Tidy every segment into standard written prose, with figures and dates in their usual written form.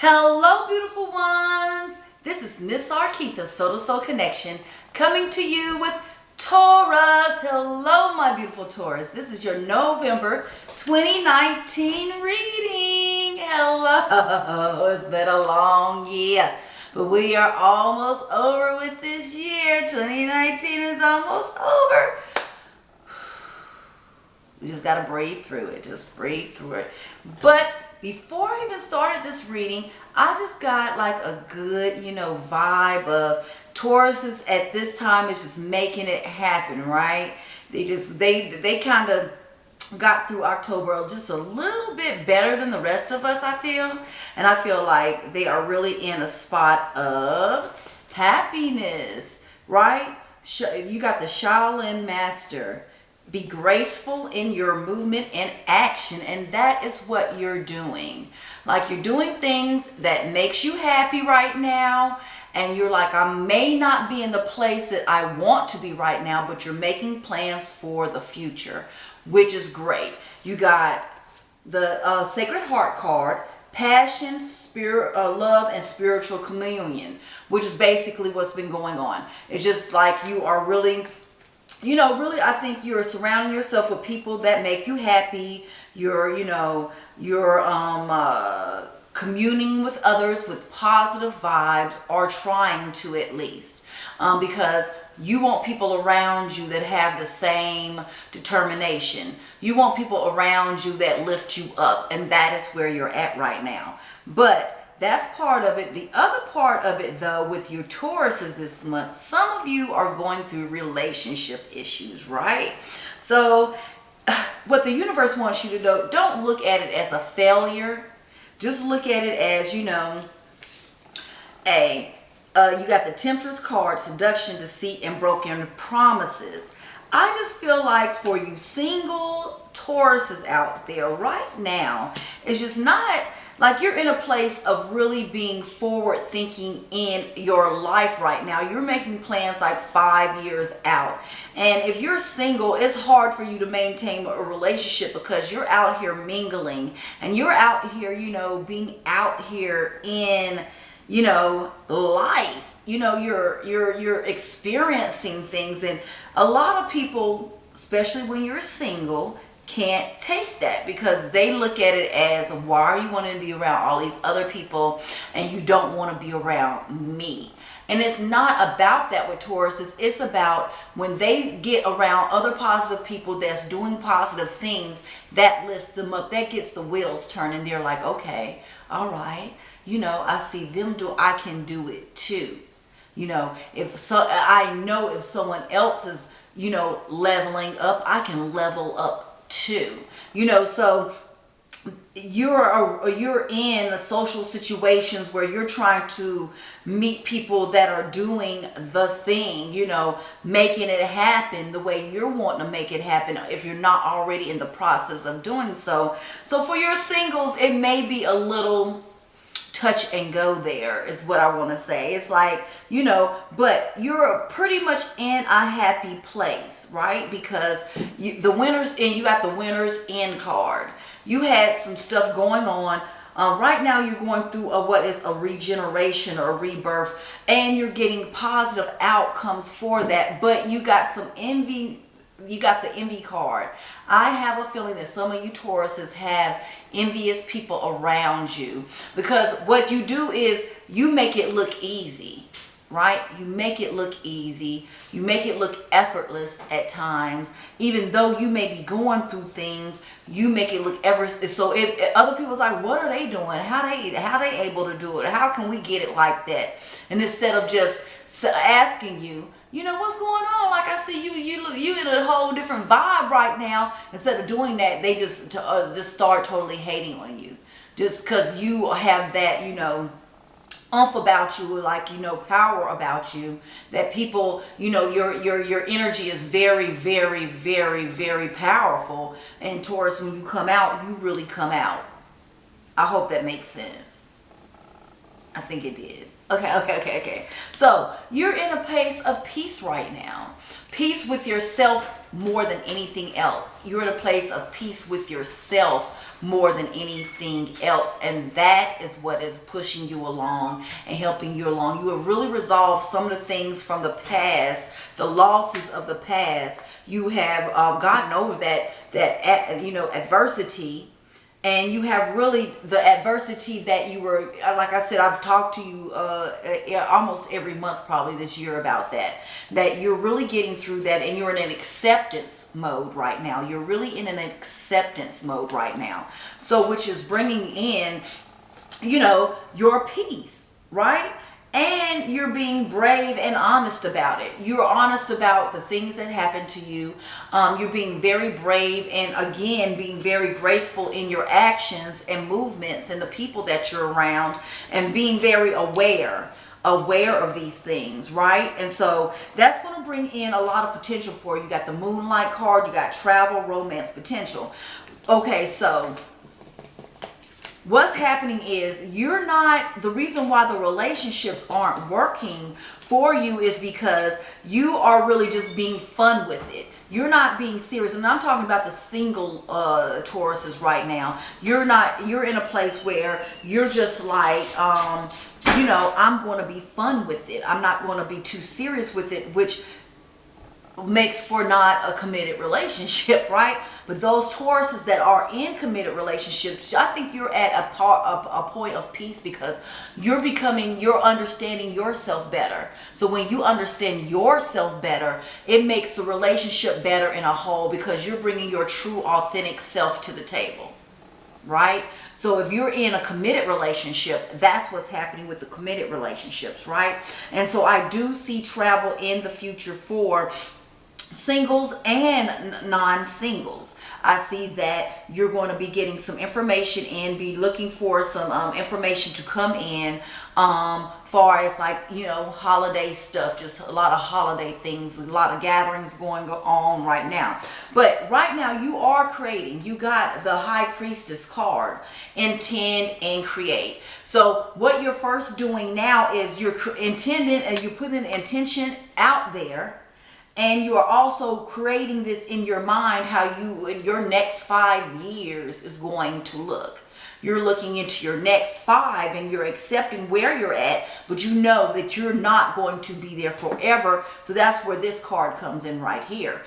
Hello, beautiful ones. This is Miss Arkitha, Soul to Soul Connection, coming to you with Taurus. Hello, my beautiful Taurus. This is your November 2019 reading. Hello. It's been a long year, but we are almost over with this year. 2019 is almost over. We just got to breathe through it. Just breathe through it. But before I even started this reading, I just got like a good, vibe of Tauruses at this time is just making it happen, right? They kind of got through October just a little bit better than the rest of us, I feel. And I feel like they are really in a spot of happiness, right? You got the Shaolin Master. Be graceful in your movement and action, and that is what you're doing. Like, you're doing things that makes you happy right now, and you're like, I may not be in the place that I want to be right now, but you're making plans for the future, which is great. You got the Sacred Heart card, passion, spirit, love, and spiritual communion, which is basically what's been going on. It's just like you are really, really, I think you're surrounding yourself with people that make you happy. You're communing with others with positive vibes, or trying to at least, because you want people around you that have the same determination. You want people around you that lift you up, and that is where you're at right now. But that's part of it. The other part of it, though, with your Tauruses this month, some of you are going through relationship issues, right? So what the universe wants you to do, don't look at it as a failure. Just look at it as, you got the Temptress card, seduction, deceit, and broken promises. I just feel like for you single Tauruses out there right now, it's just not like you're in a place of really being forward thinking in your life right now. You're making plans like 5 years out. And if you're single, it's hard for you to maintain a relationship because you're out here mingling, and you're out here, being out here in, life. You're experiencing things, and a lot of people, especially when you're single, can't take that because they look at it as, why are you wanting to be around all these other people and you don't want to be around me? And it's not about that with Tauruses. It's about when they get around other positive people that's doing positive things, that lifts them up, that gets the wheels turning. They're like, okay, all right, I see them I can do it too. I know if someone else is, leveling up, I can level up too. So you're in social situations where you're trying to meet people that are doing the thing, making it happen the way you're wanting to make it happen, if you're not already in the process of doing so. So for your singles, it may be a little touch and go there, is what I want to say. It's like, but you're pretty much in a happy place, right? Because the winners, and you got the winner's end card. You had some stuff going on. Right now you're going through what is a regeneration or a rebirth, and you're getting positive outcomes for that, but you got some envy. You got the envy card. I have a feeling that some of you Tauruses have envious people around you, because what you do is you make it look easy, right? You make it look easy. You make it look effortless at times. Even though you may be going through things, you make it look effortless. So if other people's like, what are they doing? How they able to do it? How can we get it like that? And instead of just asking you, what's going on? Like, I see you in a whole different vibe right now. Instead of doing that, they just start totally hating on you, just because you have that, umph about you, like, power about you, that people, your energy is very, very, very, very powerful. And Taurus, when you come out, you really come out. I hope that makes sense. I think it did. Okay. So you're in a place of peace right now. Peace with yourself more than anything else. You're in a place of peace with yourself more than anything else. And that is what is pushing you along and helping you along. You have really resolved some of the things from the past, the losses of the past. You have gotten over that adversity. And you have really the adversity that you were, like I said, I've talked to you almost every month probably this year about that you're really getting through that, and you're in an acceptance mode right now. You're really in an acceptance mode right now. So which is bringing in, your peace, right? And you're being brave and honest about it. You're honest about the things that happened to you. You're being very brave and, again, being very graceful in your actions and movements and the people that you're around, and being very aware of these things, right? And so that's going to bring in a lot of potential for you. You got the Moonlight card. You got travel, romance, potential. Okay, so what's happening is the reason why the relationships aren't working for you is because you are really just being fun with it. You're not being serious. And I'm talking about the single Tauruses right now. You're in a place where you're just like, I'm going to be fun with it. I'm not going to be too serious with it, which makes for not a committed relationship, right? But those Tauruses that are in committed relationships, I think you're at a point of peace because you're understanding yourself better. So when you understand yourself better, it makes the relationship better in a whole, because you're bringing your true, authentic self to the table, right? So if you're in a committed relationship, that's what's happening with the committed relationships, right? And so I do see travel in the future for singles and non-singles. I see that you're going to be getting some information in, be looking for some information to come in, far as holiday stuff, just a lot of holiday things, a lot of gatherings going on right now. But right now you are creating. You got the High Priestess card, intend and create. So what you're first doing now is you're intending, and you're putting an intention out there. And you are also creating this in your mind, how your next 5 years is going to look. You're looking into your next 5 and you're accepting where you're at, but you know that you're not going to be there forever. So that's where this card comes in right here.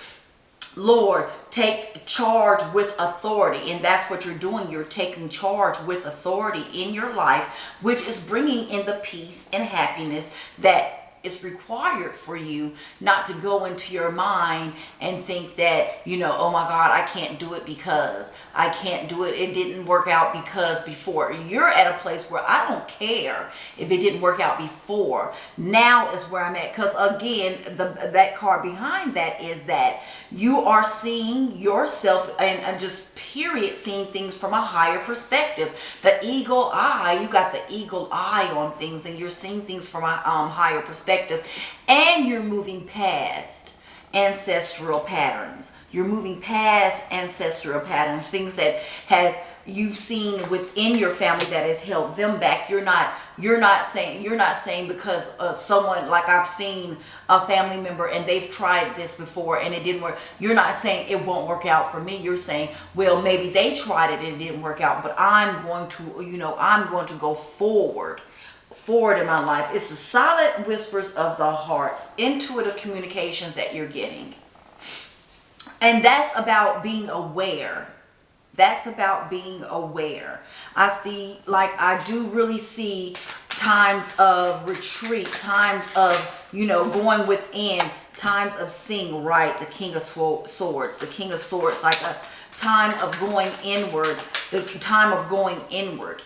Lord, take charge with authority. And that's what you're doing. You're taking charge with authority in your life, which is bringing in the peace and happiness that it's required for you not to go into your mind and think that, oh my God, I can't do it because I can't do it. It didn't work out because before. You're at a place where I don't care if it didn't work out before. Now is where I'm at. Because again, that card behind that is that you are seeing yourself and just period, seeing things from a higher perspective. The eagle eye, you got the eagle eye on things, and you're seeing things from a higher perspective. And you're moving past ancestral patterns. You're moving past ancestral patterns, things that you've seen within your family that has held them back. You're not saying because someone, like I've seen a family member and they've tried this before and it didn't work. You're not saying it won't work out for me. You're saying, well, maybe they tried it and it didn't work out, but I'm going to go forward in my life. It's the silent whispers of the heart's intuitive communications that you're getting. And that's about being aware. That's about being aware. I do really see times of retreat, times of, going within, times of seeing right, the King of Swords. The King of Swords, like a time of going inward, the time of going inward.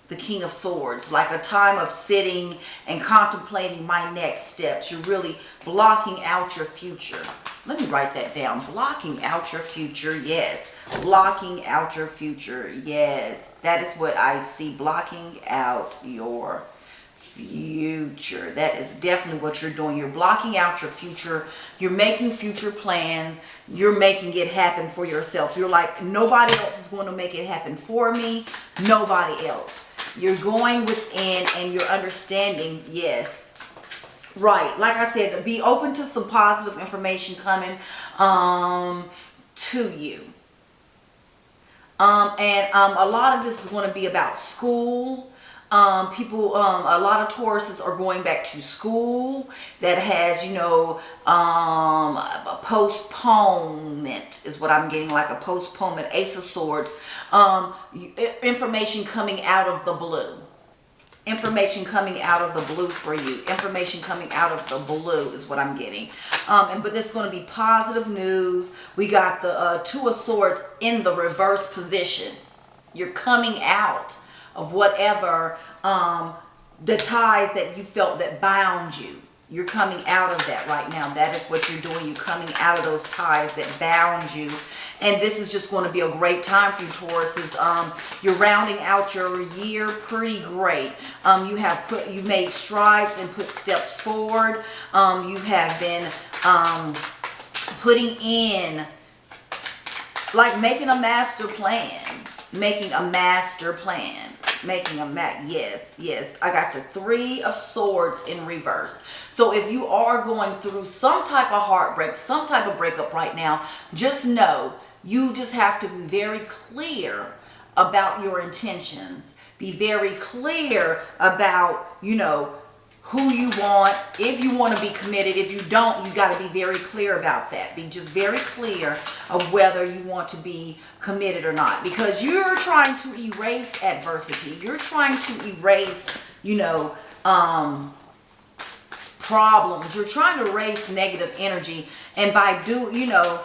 The King of Swords, like a time of sitting and contemplating my next steps. You're really blocking out your future. Let me write that down. Blocking out your future, yes. Blocking out your future, yes. That is what I see, blocking out your future. That is definitely what you're doing. You're blocking out your future. You're making future plans. You're making it happen for yourself. You're like, nobody else is going to make it happen for me. Nobody else. You're going within and you're understanding, yes. Right. Like I said, be open to some positive information coming to you. A lot of this is going to be about school. People, a lot of Tauruses are going back to school. That has, you know, a postponement is what I'm getting, like a postponement. Ace of Swords. Information coming out of the blue. Information coming out of the blue for you. Information coming out of the blue is what I'm getting. But this is going to be positive news. We got the Two of Swords in the reverse position. You're coming out of whatever the ties that you felt that bound you. You're coming out of that right now. That is what you're doing. You're coming out of those ties that bound you. And this is just going to be a great time for you, Tauruses. You're rounding out your year pretty great. You've made strides and put steps forward. You have been putting in, like making a master plan. Making a master plan. Yes. I got the Three of Swords in reverse. So if you are going through some type of heartbreak, some type of breakup right now, just know you just have to be very clear about your intentions. Be very clear about, you know, who you want. If you want to be committed, if you don't, you got to be very clear about that. Be just very clear of whether you want to be committed or not, because you're trying to erase adversity. You're trying to erase, you know, problems. You're trying to erase negative energy, and by you know,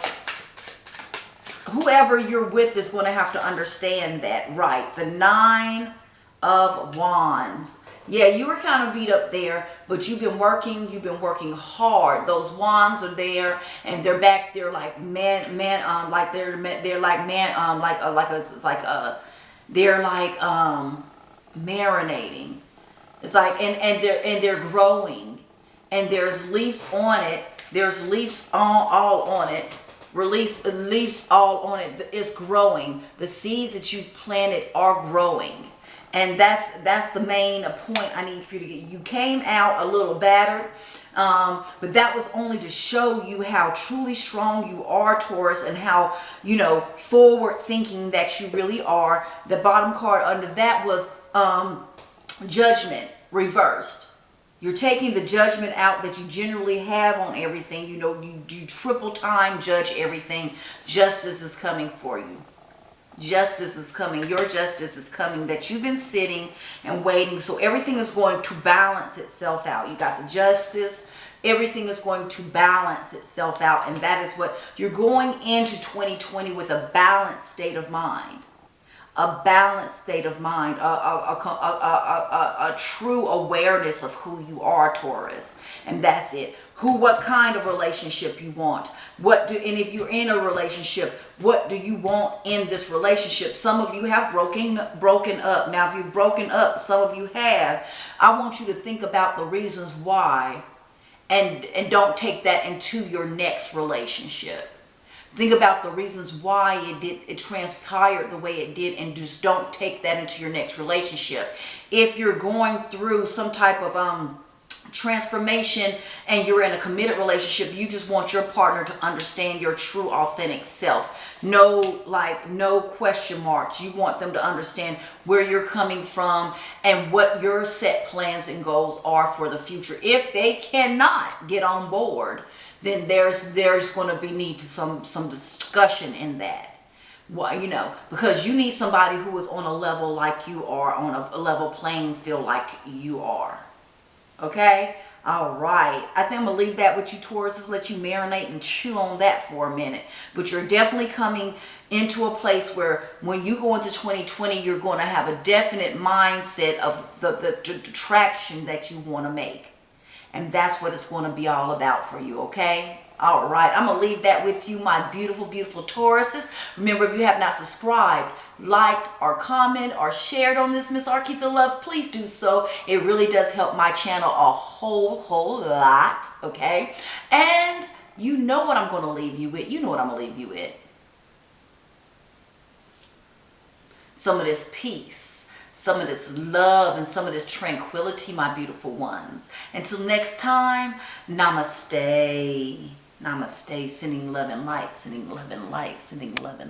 whoever you're with is going to have to understand that, right? The Nine of Wands. Yeah, you were kind of beat up there, but you've been working hard. Those wands are there, and they're back there like marinating. It's like, and they're growing, and there's leaves on it. There's leaves all on it. Leaves all on it. It's growing. The seeds that you've planted are growing. And that's the main point I need for you to get. You came out a little battered, but that was only to show you how truly strong you are, Taurus, and how, you know, forward thinking that you really are. The bottom card under that was Judgment reversed. You're taking the judgment out that you generally have on everything. You know, you triple time judge everything. Justice is coming for you. Justice is coming. Your justice is coming, that you've been sitting and waiting. So everything is going to balance itself out. You got the justice. Everything is going to balance itself out. And that is what you're going into 2020 with, a balanced state of mind. A balanced state of mind. A true awareness of who you are, Taurus. And that's it. What kind of relationship you want. And if you're in a relationship, what do you want in this relationship? Some of you have broken up. Now, if you've broken up, some of you have. I want you to think about the reasons why, and don't take that into your next relationship. Think about the reasons why it transpired the way it did, and just don't take that into your next relationship. If you're going through some type of transformation and you're in a committed relationship, you just want your partner to understand your true authentic self. No question marks. You want them to understand where you're coming from and what your set plans and goals are for the future. If they cannot get on board, then there's going to be need to some discussion in that. Well, you know, because you need somebody who is on a level like you are, on a level playing field like you are. Okay? All right. I think I'm going to leave that with you, Tauruses. Let you marinate and chew on that for a minute. But you're definitely coming into a place where when you go into 2020, you're going to have a definite mindset of the traction that you want to make. And that's what it's going to be all about for you, okay? All right, I'm going to leave that with you, my beautiful, beautiful Tauruses. Remember, if you have not subscribed, liked, or commented, or shared on this Miss Arkitha Love, please do so. It really does help my channel a whole lot, okay? And you know what I'm going to leave you with. You know what I'm going to leave you with. Some of this peace. some of this love and some of this tranquility, my beautiful ones. Until next time, namaste. Namaste. Sending love and light, sending love and light, sending love and light.